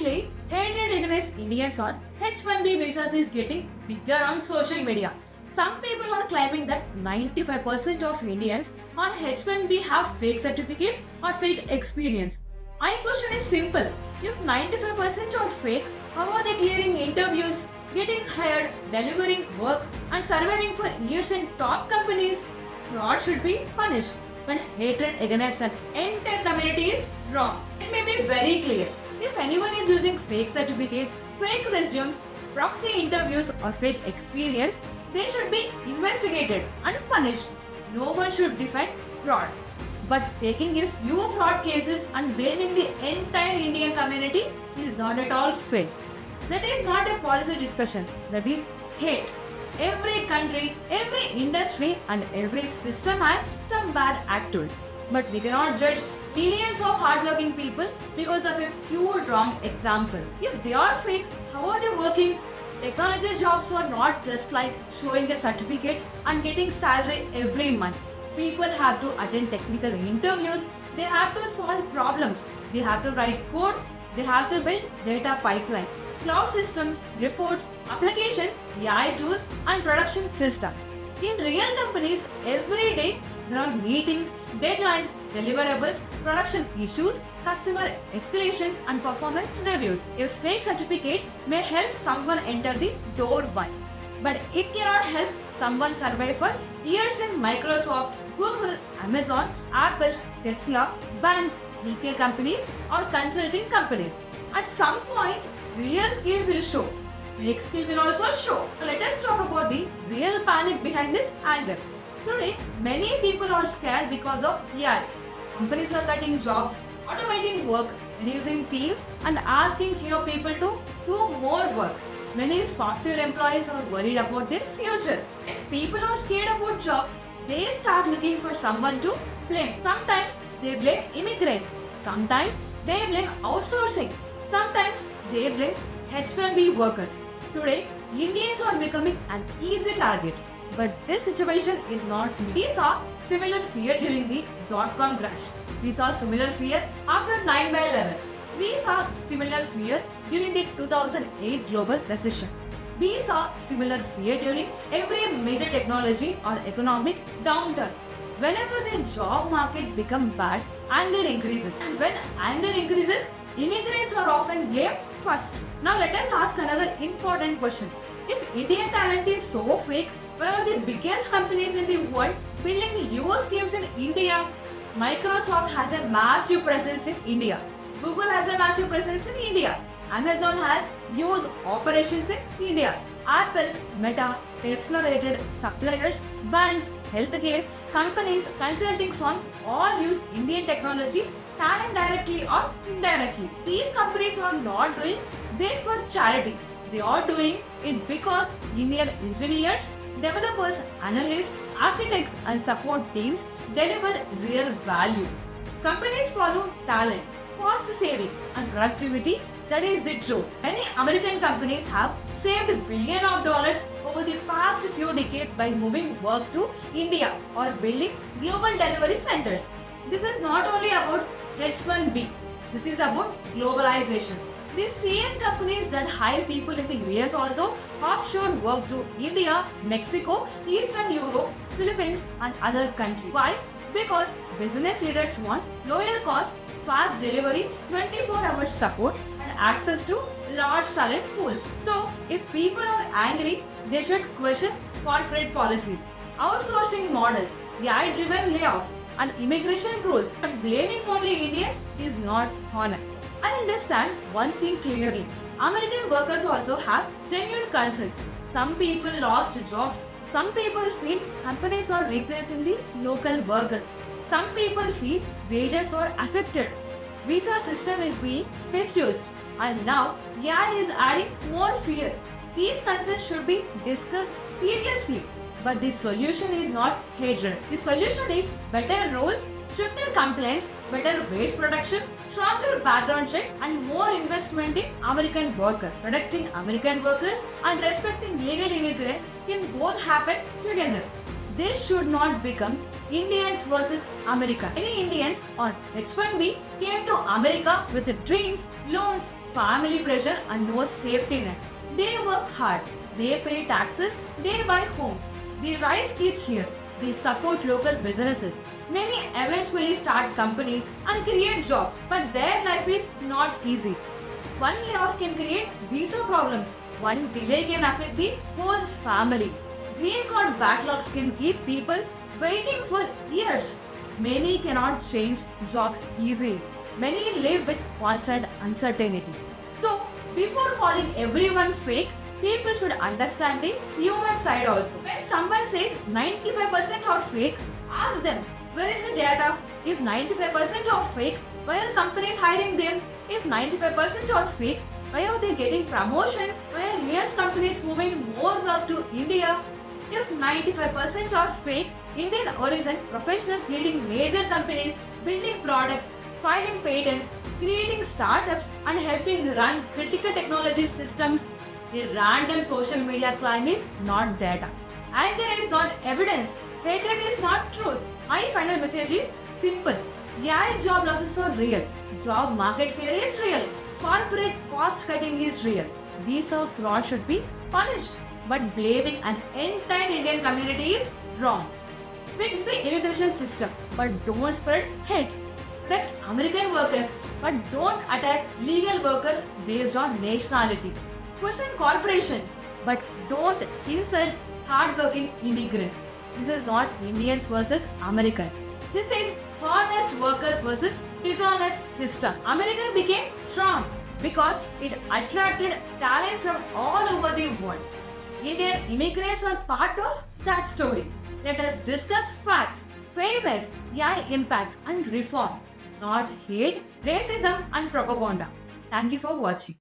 Lately, hatred against Indians on H1B visas is getting bigger on social media. Some people are claiming that 95% of Indians on H1B have fake certificates or fake experience. My question is simple. If 95% are fake, how are they clearing interviews, getting hired, delivering work, and surviving for years in top companies? Fraud should be punished, but hatred against an entire community is wrong. It may be very clear. If anyone is using fake certificates, fake resumes, proxy interviews, or fake experience, they should be investigated and punished. No one should defend fraud. But taking his few fraud cases and blaming the entire Indian community is not at all fair. That is not a policy discussion, that is hate. Every country, every industry, and every system has some bad actors. But we cannot judge millions of hardworking people because of a few wrong examples. If they are fake, how are they working? Technology jobs are not just like showing a certificate and getting salary every month. People have to attend technical interviews, they have to solve problems, they have to write code, they have to build data pipeline, cloud systems, reports, applications, AI tools, and production systems. In real companies, every day there are meetings, deadlines, deliverables, production issues, customer escalations, and performance reviews. A fake certificate may help someone enter the door once, but it cannot help someone survive for years in Microsoft, Google, Amazon, Apple, Tesla, banks, healthcare companies, or consulting companies. At some point, real skill will show. Fake skill will also show. Let us talk about the real panic behind this anger. Today, many people are scared because of AI. Companies are cutting jobs, automating work, reducing teams, and asking fewer people to do more work. Many software employees are worried about their future. When people are scared about jobs, they start looking for someone to blame. Sometimes they blame immigrants. Sometimes they blame outsourcing. Sometimes they blame H1B workers. Today, Indians are becoming an easy target. But this situation is not new. We saw similar fear during the dot-com crash. We saw similar fear after 9/11. We saw similar fear during the 2008 global recession. We saw similar fear during every major technology or economic downturn. Whenever the job market becomes bad, anger increases. And when anger increases, immigrants are often blamed first. Now let us ask another important question. If Indian talent is so fake, why are the biggest companies in the world building US teams in India? Microsoft has a massive presence in India. Google has a massive presence in India. Amazon has huge operations in India. Apple, Meta, Tesla-related suppliers, banks, healthcare, companies, consulting firms all use Indian technology talent directly or indirectly. These companies are not doing this for charity. They are doing it because Indian engineers, developers, analysts, architects, and support teams deliver real value. Companies follow talent, cost saving, and productivity. That is the truth. Many American companies have saved billions of dollars over the past few decades by moving work to India or building global delivery centers. This is not only about H1B, this is about globalization. These same companies that hire people in the US also offshore work to India, Mexico, Eastern Europe, Philippines, and other countries. Why? Because business leaders want lower cost, fast delivery, 24 hours support, and access to large talent pools. So, if people are angry, they should question corporate policies, outsourcing models, AI-driven layoffs, and immigration rules. But blaming only Indians is not honest. I understand one thing clearly. American workers also have genuine concerns. Some people lost jobs. Some people feel companies are replacing the local workers. Some people feel wages are affected. Visa system is being misused. And now AI is adding more fear. These concerns should be discussed seriously. But the solution is not hatred. The solution is better rules, stricter complaints, better waste production, stronger background checks, and more investment in American workers. Protecting American workers and respecting legal immigrants can both happen together. this should not become Indians versus America. Many Indians on H1B came to America with dreams, loans, family pressure, and no safety net. They work hard, they pay taxes, they buy homes, they raise kids here, they support local businesses. Many eventually start companies and create jobs, but their life is not easy. One layoff can create visa problems. One delay can affect the whole family. Green card backlogs can keep people waiting for years. Many cannot change jobs easily. Many live with constant uncertainty. So, before calling everyone fake, people should understand the human side also. When someone says 95% are fake, ask them, where is the data? If 95% are fake, why are companies hiring them? If 95% are fake, why are they getting promotions? Why are US companies moving more work to India? If 95% are fake, Indian origin professionals leading major companies, building products, filing patents, creating startups, and helping run critical technology systems. A random social media claim is not data. Anger is not evidence. Hatred is not truth. My final message is simple. Yeah, job losses are real. Job market fear is real. Corporate cost cutting is real. Visa fraud should be punished. But blaming an entire Indian community is wrong. Fix the immigration system, but don't spread hate. Protect American workers, but don't attack legal workers based on nationality. Question corporations, but don't insult hardworking immigrants. This is not Indians versus Americans. This is honest workers versus dishonest system. America became strong because it attracted talent from all over the world. Indian immigrants were part of that story. Let us discuss facts, fairness, AI impact, and reform, not hate, racism, and propaganda. Thank you for watching.